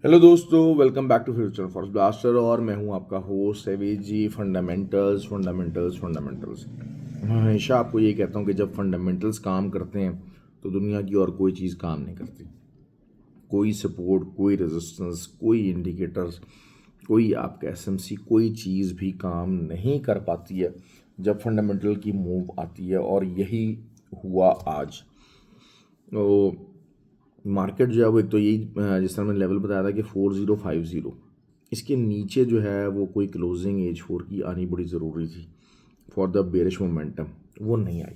Hello दोस्तों, welcome back to future for blaster. और मैं हूं आपका host Awez ji. Fundamentals fundamentals fundamentals. मैं हमेशा आपको ये कहता हूं कि जब फंडामेंटल्स काम करते हैं तो दुनिया की और कोई चीज़ काम नहीं करती। कोई सपोर्ट, कोई रेजिस्टेंस, कोई इंडिकेटर्स, कोई आपका एसएमसी, कोई चीज़ भी काम नहीं कर पाती है जब फंडामेंटल की मूव आती है। और यही हुआ आज। तो मार्केट जो है वो एक तो यही जिस तरह मैंने लेवल बताया था कि 4050, इसके नीचे जो है वो कोई क्लोजिंग एज 4 की आनी बड़ी ज़रूरी थी फॉर द बेरिश मोमेंटम। वो नहीं आई।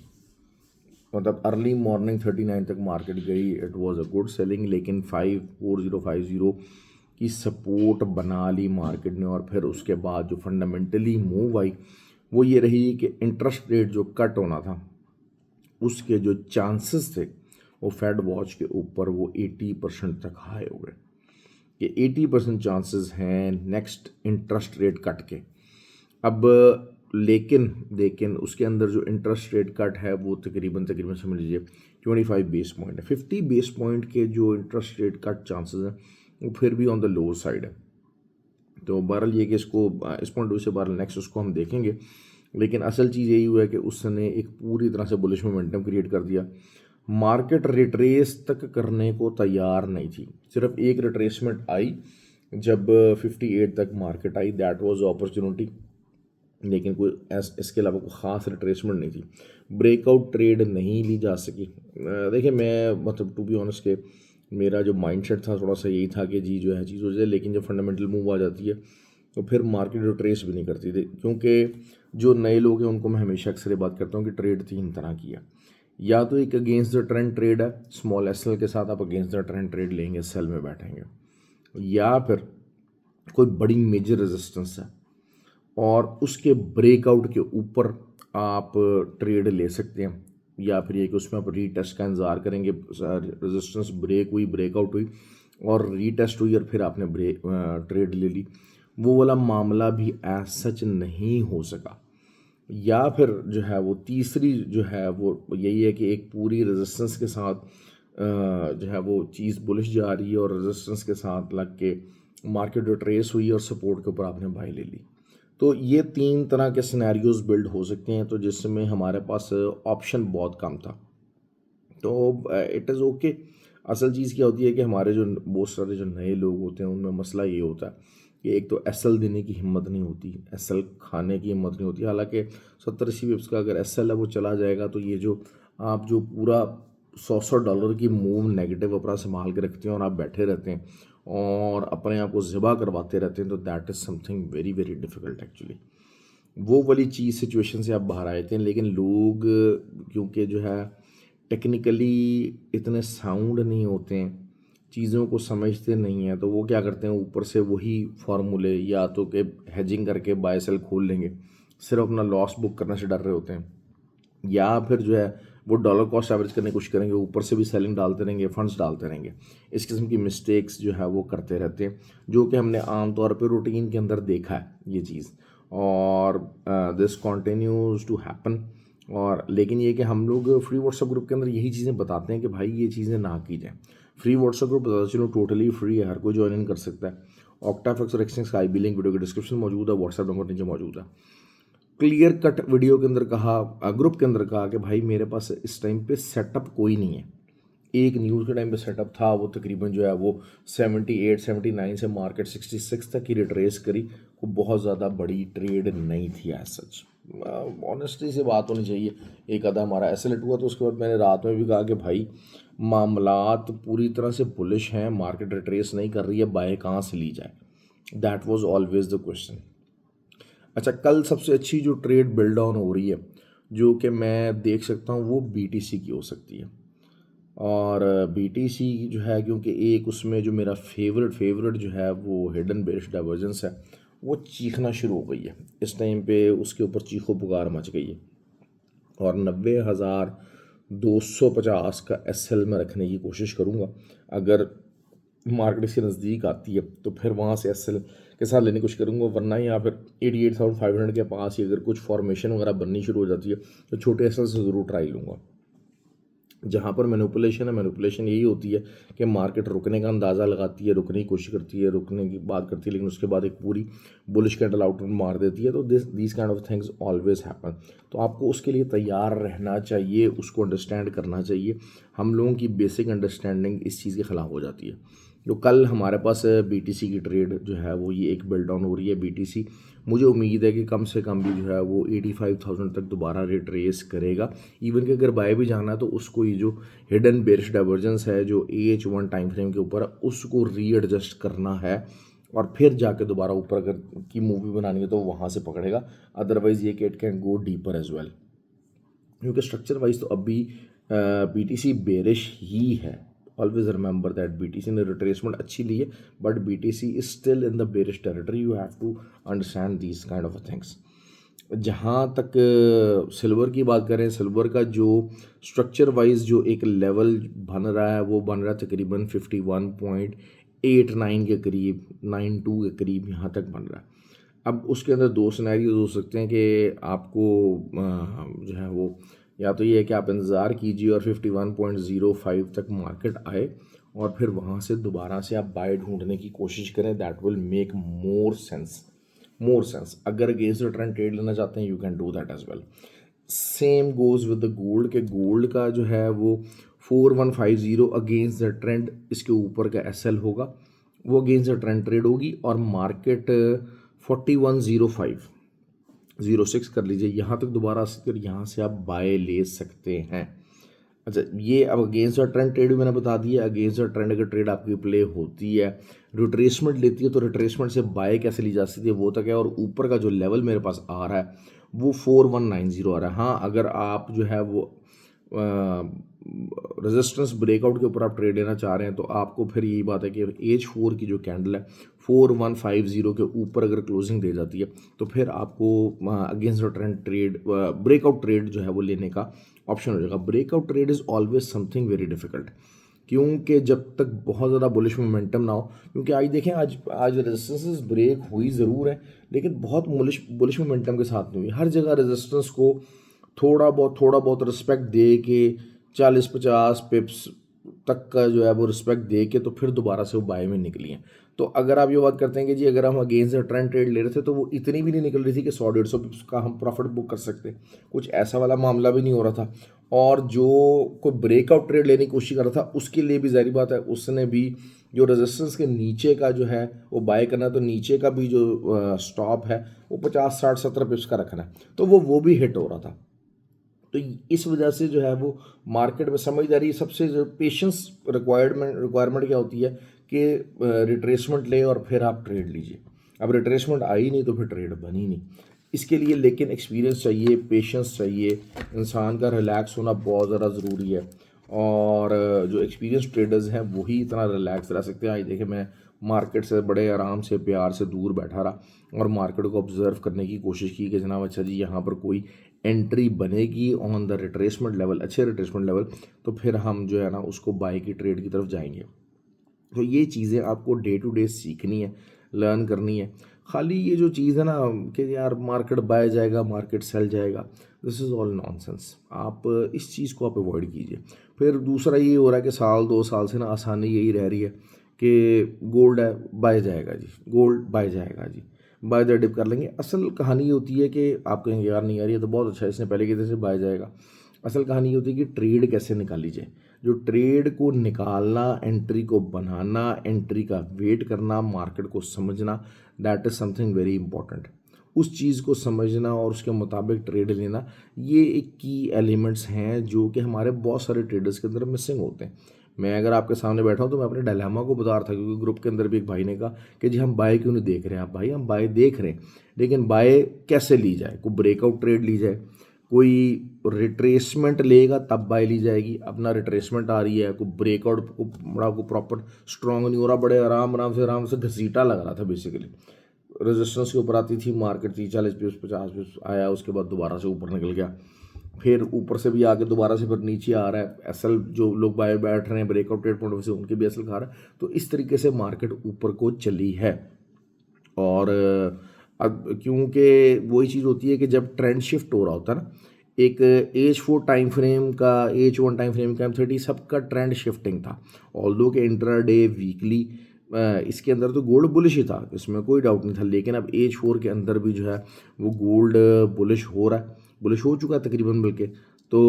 मतलब अर्ली मॉर्निंग 39 तक मार्केट गई, it was a good selling, लेकिन 4050 की सपोर्ट बना ली मार्केट ने। और फिर उसके बाद जो फंडामेंटली मूव आई वो ये रही कि इंटरेस्ट रेट जो कट होना था उसके जो चांसेस थे वो फेड वॉच के ऊपर वो 80% तक हाई हो गए कि 80% चांसेस हैं नेक्स्ट इंटरेस्ट रेट कट के। अब लेकिन उसके अंदर जो इंटरेस्ट रेट कट है वो तकरीबन तकरीबन समझ लीजिए 25 बेस पॉइंट है। 50 बेस पॉइंट के जो इंटरेस्ट रेट कट चांसेस हैं वो फिर भी ऑन द लो साइड है। तो बहरहाल ये कि इसको इस पॉइंट ऑफ व्यू से बहरहाल नेक्स्ट उसको हम देखेंगे। लेकिन असल चीज़ यही हुआ है कि उसने एक पूरी तरह से बुलिश मोमेंटम क्रिएट कर दिया। मार्केट रिट्रेस तक करने को तैयार नहीं थी। सिर्फ एक रिट्रेसमेंट आई जब 58 तक market I, that was opportunity. लेकिन कोई इसके अलावा कोई ख़ास रिट्रेसमेंट नहीं थी। ब्रेकआउट ट्रेड नहीं ली जा सकी। देखिए, मैं मतलब टू बी ऑनेस्ट के मेरा जो माइंडसेट था थोड़ा सा यही था कि जी जो है चीज़ हो जाए, लेकिन जब फंडामेंटल मूव आ जाती है तो फिर मार्केट रिट्रेस भी नहीं करती थी। क्योंकि जो नए लोग हैं उनको मैं हमेशा अक्सर ये बात करता हूँ कि ट्रेड 3 तरह की है। या तो एक अगेंस्ट द ट्रेंड ट्रेड है, स्मॉल एस एल के साथ आप अगेंस्ट द ट्रेंड ट्रेड लेंगे, सेल में बैठेंगे। या फिर कोई बड़ी मेजर रेजिस्टेंस है और उसके ब्रेकआउट के ऊपर आप ट्रेड ले सकते हैं। या फिर ये कि उसमें आप रीटेस्ट का इंतज़ार करेंगे, रेजिस्टेंस ब्रेक हुई, ब्रेकआउट हुई और रीटेस्ट हुई और फिर आपने ट्रेड ले ली। वो वाला मामला भी एज सच नहीं हो सका। या फिर जो है वो तीसरी जो है वो यही है कि एक पूरी रेजिस्टेंस के साथ जो है वो चीज़ बुलिश जा रही है और रेजिस्टेंस के साथ लग के मार्केट रिट्रेस हुई और सपोर्ट के ऊपर आपने बाई ले ली। तो ये 3 तरह के सिनेरियोज बिल्ड हो सकते हैं, तो जिसमें हमारे पास ऑप्शन बहुत कम था। तो इट इज़ ओके। असल चीज़ क्या होती है कि हमारे जो बहुत सारे जो नए लोग होते हैं उनमें मसला ये होता है कि एक तो एसएल देने की हिम्मत नहीं होती, एसएल खाने की हिम्मत नहीं होती। हालांकि 70-80 पिप्स का अगर एसएल है वो चला जाएगा तो ये जो आप जो पूरा 100-100 डॉलर की मूव नेगेटिव अपना संभाल के रखते हैं और आप बैठे रहते हैं और अपने आप को ज़िबा करवाते रहते हैं, तो that is something very very difficult actually. वो वाली चीज़ सिचुएशन से आप बाहर आए थे। लेकिन लोग क्योंकि जो है टेक्निकली इतने साउंड नहीं होते हैं, चीज़ों को समझते नहीं हैं, तो वो क्या करते हैं ऊपर से वही फार्मूले या तो कि हेजिंग करके बाय सेल खोल लेंगे, सिर्फ अपना लॉस बुक करने से डर रहे होते हैं। या फिर जो है वो डॉलर कॉस्ट एवरेज करने की कोशिश करेंगे, ऊपर से भी सेलिंग डालते रहेंगे, फंड्स डालते रहेंगे। इस किस्म की मिस्टेक्स जो है वो करते रहते हैं, जो कि हमने आमतौर पर रूटीन के अंदर देखा है ये चीज़। और दिस कॉन्टिन्यूज़ टू हैपन। और लेकिन ये कि हम लोग फ्री व्हाट्सएप ग्रुप के अंदर यही चीज़ें बताते हैं कि भाई ये चीज़ें ना की जाए। फ्री व्हाट्सएप ग्रुप बताते चलो टोटली फ्री है, हर कोई ज्वाइन इन कर सकता है। ऑक्टाफ्लेक्स और एक्सचेंज का आई लिंक वीडियो के डिस्क्रिप्शन मौजूद है, व्हाट्सएप नंबर नीचे मौजूद है। क्लियर कट वीडियो के अंदर कहा, ग्रुप के अंदर कहा कि भाई मेरे पास इस टाइम पे सेटअप कोई नहीं है। एक न्यूज़ के टाइम पे सेटअप था, वो तकरीबन जो है वो 78-79 से मार्केट 66 तक की रिट्रेस करी। वो बहुत ज़्यादा बड़ी ट्रेड नहीं थी एज सच। ऑनेस्टली से बात होनी चाहिए। एक आधा हमारा एसएलएट हुआ तो उसके बाद मैंने रात में भी कहा कि भाई मामलात पूरी तरह से बुलिश हैं, मार्केट रिट्रेस नहीं कर रही है, बाय कहाँ से ली जाए। That was always the question. अच्छा, कल सबसे अच्छी जो ट्रेड बिल्ड ऑन हो रही है जो कि मैं देख सकता हूँ वो बीटीसी की हो सकती है। और बीटीसी जो है क्योंकि एक उसमें जो मेरा फेवरेट जो है वो हिडन बेरिश डाइवर्जेंस है, वो चीखना शुरू हो गई है इस टाइम पे, उसके ऊपर चीखो पुकार मच गई है। और 90,250 का एसएल में रखने की कोशिश करूँगा। अगर मार्केट इसके नज़दीक आती है तो फिर वहाँ से एसएल के साथ लेने की कोशिश करूँगा, वरना या फिर 88,500 के पास ही अगर कुछ फॉर्मेशन वगैरह बननी शुरू हो जाती है तो छोटे एसएल से ज़रूर ट्राई लूँगा। जहाँ पर मैनिपुलेशन है, मैनिपुलेशन यही होती है कि मार्केट रुकने का अंदाज़ा लगाती है, रुकने की कोशिश करती है, रुकने की बात करती है, लेकिन उसके बाद एक पूरी बुलिश कैंडल आउटपुट मार देती है। तो this kind of things always happen. तो आपको उसके लिए तैयार रहना चाहिए, उसको अंडरस्टैंड करना चाहिए। हम लोगों की बेसिक अंडरस्टैंडिंग इस चीज़ के ख़िलाफ़ हो जाती है। तो कल हमारे पास BTC की ट्रेड जो है वो ये एक बिल्ड डाउन हो रही है। BTC मुझे उम्मीद है कि कम से कम भी जो है वो 85,000 तक दोबारा रिट्रेस करेगा। इवन कि अगर बाय भी जाना है तो उसको ये जो हिडन बेरिश डाइवर्जेंस है जो AH1 टाइम फ्रेम के ऊपर है उसको रीएडजस्ट करना है और फिर जाके दोबारा ऊपर अगर की मूवी बनानी है तो वहाँ से पकड़ेगा। अदरवाइज़ ये कि it can go deeper as well, क्योंकि स्ट्रक्चर वाइज तो अभी BTC बेरिश ही है। ऑलवेज रिमेंबर दैट BTC ने रिट्रेसमेंट अच्छी ली है, but BTC is still in the bearish territory. You have to understand these kind of things. जहाँ तक सिल्वर की बात करें, सिल्वर का जो स्ट्रक्चर वाइज जो एक लेवल बन रहा है वो बन रहा है तकरीबन 51.89 के करीब, 92 के करीब यहाँ तक बन रहा है। अब उसके अंदर दो सिनेरियोज हो सकते हैं कि आपको जो है वो या तो ये है कि आप इंतज़ार कीजिए और 51.05 तक मार्केट आए और फिर वहाँ से दोबारा से आप बाय ढूंढने की कोशिश करें। That will make more sense. अगर अगेंस्ट द ट्रेंड ट्रेड लेना चाहते हैं you can do that as well. Same goes with the gold के गोल्ड का जो है वो 4150 अगेंस्ट द ट्रेंड इसके ऊपर का SL होगा, वो अगेंस्ट द ट्रेंड ट्रेड होगी और मार्केट 410506 कर लीजिए, यहाँ तक दोबारा आकर यहाँ से आप बाय ले सकते हैं। अच्छा, ये अब अगेंस्ट द ट्रेंड ट्रेड भी मैंने बता दिया। अगेंस्ट द ट्रेंड अगर ट्रेड आपकी प्ले होती है, रिट्रेसमेंट लेती है, तो रिट्रेसमेंट से बाय कैसे ली जा सकती है वो तक है। और ऊपर का जो लेवल मेरे पास आ रहा है वो 4190 आ रहा है। हाँ, अगर आप जो है वो रेजिस्टेंस ब्रेकआउट के ऊपर आप ट्रेड लेना चाह रहे हैं तो आपको फिर यही बात है कि H4 की जो कैंडल है 4150 के ऊपर अगर क्लोजिंग दे जाती है तो फिर आपको against the trend trade breakout trade जो है वो लेने का ऑप्शन हो जाएगा। Breakout trade is always something very difficult, क्योंकि जब तक बहुत ज़्यादा बुलिश मोमेंटम ना हो, क्योंकि आज देखें आज रेजिस्टेंसेस ब्रेक हुई ज़रूर है लेकिन बहुत बुलिश मोमेंटम के साथ नहीं हुई। हर जगह रेजिस्टेंस को थोड़ा बहुत रिस्पेक्ट दे के 40-50 पिप्स तक का जो है वो रिस्पेक्ट दे के तो फिर दोबारा से वो बाय में निकली हैं। तो अगर आप ये बात करते हैं कि जी अगर हम अगेंस्ट द ट्रेंड ट्रेड ले रहे थे तो वो इतनी भी नहीं निकल रही थी कि 100-150 पिप्स का हम प्रॉफिट बुक कर सकते, कुछ ऐसा वाला मामला भी नहीं हो रहा था। और जो कोई ब्रेकआउट ट्रेड लेने की कोशिश कर रहा था उसके लिए भी जाहिर बात है उसने भी जो रेजिस्टेंस के नीचे का जो है वो बाय करना है, तो नीचे का भी जो स्टॉप है वो 50-60-70 पिप्स का रखना है, तो वो भी हिट हो रहा था। तो इस वजह से जो है वो मार्केट में समझदारी सबसे जो पेशेंस रिक्वायरमेंट क्या होती है कि रिट्रेसमेंट ले और फिर आप ट्रेड लीजिए। अब रिट्रेसमेंट आई नहीं तो फिर ट्रेड बनी नहीं। इसके लिए लेकिन एक्सपीरियंस चाहिए, पेशेंस चाहिए, इंसान का रिलैक्स होना बहुत ज़्यादा ज़रूरी है। और जो एक्सपीरियंस ट्रेडर्स हैं वही इतना रिलैक्स रह सकते हैं। आज देखिए मैं मार्केट से बड़े आराम से प्यार से दूर बैठा रहा और मार्केट को ऑब्जर्व करने की कोशिश की कि जनाब अच्छा जी यहाँ पर कोई एंट्री बनेगी ऑन द रिट्रेसमेंट लेवल, अच्छे रिट्रेसमेंट लेवल, तो फिर हम जो है ना उसको बाय की ट्रेड की तरफ जाएंगे। तो ये चीज़ें आपको डे टू डे सीखनी है, लर्न करनी है। खाली ये जो चीज़ है ना कि यार मार्केट बाय जाएगा मार्केट सेल जाएगा, दिस इज़ ऑल नॉनसेंस। आप इस चीज़ को आप अवॉइड कीजिए। फिर दूसरा ये हो रहा है कि 1-2 साल से ना आसानी यही रह रही है कि गोल्ड है बाय जाएगा जी, गोल्ड बाय जाएगा जी, बाय द डिप कर लेंगे। असल कहानी ये होती है कि आप कहेंगे यार नहीं यार ये तो बहुत अच्छा है, इसने पहले की तरह से बाय जाएगा। असल कहानी ये होती है कि ट्रेड कैसे निकाली जाए। जो ट्रेड को निकालना, एंट्री को बनाना, एंट्री का वेट करना, मार्केट को समझना, that is something very important. उस चीज़ को समझना और उसके मुताबिक ट्रेड लेना, ये एक की एलिमेंट्स हैं जो कि हमारे बहुत सारे ट्रेडर्स के अंदर मिसिंग होते हैं। मैं अगर आपके सामने बैठा हूँ तो मैं अपने डायलेमा को बता रहा था, क्योंकि ग्रुप के अंदर भी एक भाई ने कहा कि जी हम बाय क्यों नहीं देख रहे हैं। आप भाई हम बाय देख रहे हैं लेकिन बाय कैसे ली जाए। कोई ब्रेकआउट ट्रेड ली जाए, कोई रिट्रेसमेंट लेगा तब बाय ली जाएगी। अपना रिट्रेसमेंट आ रही है, कोई ब्रेकआउट को बड़ा को प्रॉपर स्ट्रॉन्ग नहीं हो रहा, बड़े आराम से घसीटा लग रहा था। बेसिकली रेजिस्टेंस के ऊपर आती थी मार्केट, 30-40 पिप्स 50 पिप्स आया, उसके बाद दोबारा से ऊपर निकल गया, फिर ऊपर से भी आके दोबारा से फिर नीचे आ रहा है। एसएल जो लोग बाय बैठ रहे हैं ब्रेकआउट ट्रेड पॉइंट से उनके भी एसएल खा रहा है। तो इस तरीके से मार्केट ऊपर को चली है। और अब क्योंकि वही चीज़ होती है कि जब ट्रेंड शिफ्ट हो रहा होता है ना, एक H4 टाइम फ्रेम का, H1 टाइम फ्रेम का, M30 सबका ट्रेंड शिफ्टिंग था। ऑल्दो के इंट्राडे वीकली इसके अंदर तो गोल्ड बुलिश ही था, इसमें कोई डाउट नहीं था, लेकिन अब H4 के अंदर भी जो है वो गोल्ड बुलिश हो रहा है, बुलिश हो चुका है तकरीबन बल्कि। तो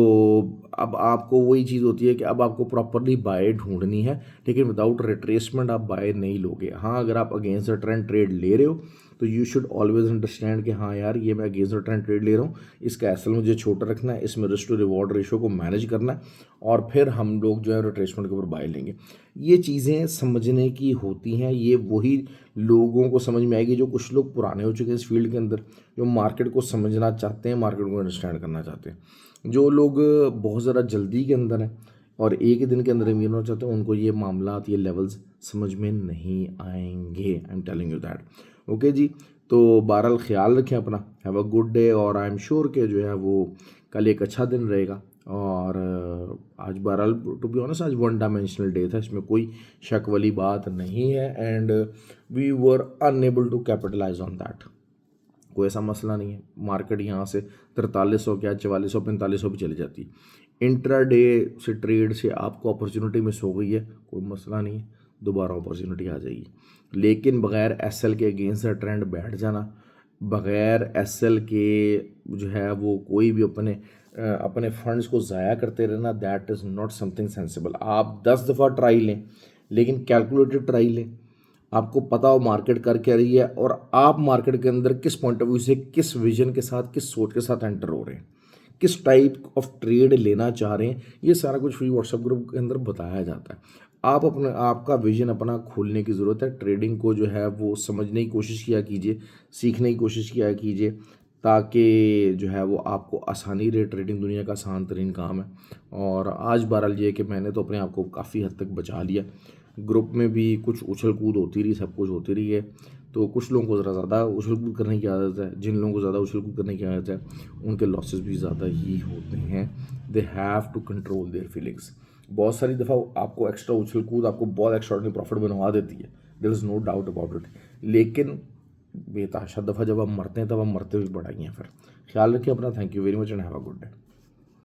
अब आपको वही चीज़ होती है कि अब आपको प्रॉपरली बाय ढूंढनी है, लेकिन विदाउट रिट्रेसमेंट आप बाय नहीं लोगे। हाँ, अगर आप अगेंस्ट द ट्रेंड ट्रेड ले रहे हो तो यू शुड ऑलवेज अंडरस्टैंड कि हाँ यार, ये मैं अगेंस्ट द ट्रेंड ट्रेड ले रहा हूँ, इसका एसएल मुझे छोटा रखना है, इसमें रिस्क टू रिवॉर्ड रेशो को मैनेज करना है, और फिर हम लोग जो है रिट्रेसमेंट के ऊपर बाय लेंगे। ये चीज़ें समझने की होती हैं, ये वही लोगों को समझ में आएगी जो कुछ लोग पुराने हो चुके हैं इस फील्ड के अंदर, जो मार्केट को समझना चाहते हैं, मार्केट को अंडरस्टैंड करना चाहते हैं। जो लोग बहुत ज़्यादा जल्दी के अंदर हैं और एक ही दिन के अंदर अमीर होना चाहते हैं, उनको ये मामलात, ये लेवल्स समझ में नहीं आएंगे। I am telling you that. Okay जी, तो बहरहाल ख्याल रखें अपना, हैव अ गुड डे, और आई एम श्योर कि जो है वो कल एक अच्छा दिन रहेगा। और आज बहरहाल टू बी ऑनेस्ट आज वन डायमेंशनल डे था, इसमें कोई शक वाली बात नहीं है, and we were unable to capitalise on that. कोई ऐसा मसला नहीं है, मार्केट यहाँ से 4300 क्या 4400 4500 भी चली जाती है। इंट्रा डे से ट्रेड से आपको अपॉर्चुनिटी मिस हो गई है, कोई मसला नहीं है, दोबारा अपॉर्चुनिटी आ जाएगी। लेकिन बग़ैर एसएल के अगेंस्ट द ट्रेंड बैठ जाना, बग़ैर एसएल के जो है वो कोई भी अपने फंड्स को ज़ाया करते रहना, that is not something sensible. आप 10 दफ़ा ट्राई लें, लेकिन कैलकुलेटेड ट्राई लें, आपको पता हो मार्केट कर क्या रही है, और आप मार्केट के अंदर किस पॉइंट ऑफ व्यू से, किस विजन के साथ, किस सोच के साथ एंटर हो रहे हैं, किस टाइप ऑफ ट्रेड लेना चाह रहे हैं, ये सारा कुछ फ्री व्हाट्सएप ग्रुप के अंदर बताया जाता है। आपका विजन अपना खोलने की ज़रूरत है, ट्रेडिंग को जो है वो समझने की कोशिश किया कीजिए, सीखने की कोशिश किया कीजिए, ताकि जो है वो आपको आसानी रहे। ट्रेडिंग दुनिया का आसान तरीन काम है, और आज बहरहाल ये कि मैंने तो अपने आप को काफ़ी हद तक बचा लिया। ग्रुप में भी कुछ उछल कूद होती रही, सब कुछ होती रही है, तो कुछ लोगों को ज़रा ज़्यादा उछल कूद करने की आदत है, जिन लोगों को ज़्यादा उछल कूद करने की आदत है उनके लॉसेस भी ज़्यादा ही होते हैं। They have to control their feelings. बहुत सारी दफ़ा आपको एक्स्ट्रा उछल कूद आपको बहुत एक्स्ट्राऑर्डिनरी प्रॉफिट बनवा देती है, there is no doubt about it, लेकिन बेतहाशा दफ़ा जब हम मरते हैं तब हम मरते हुए बढ़ाई हैं। फिर ख्याल रखिए अपना, thank you very much and have a good day.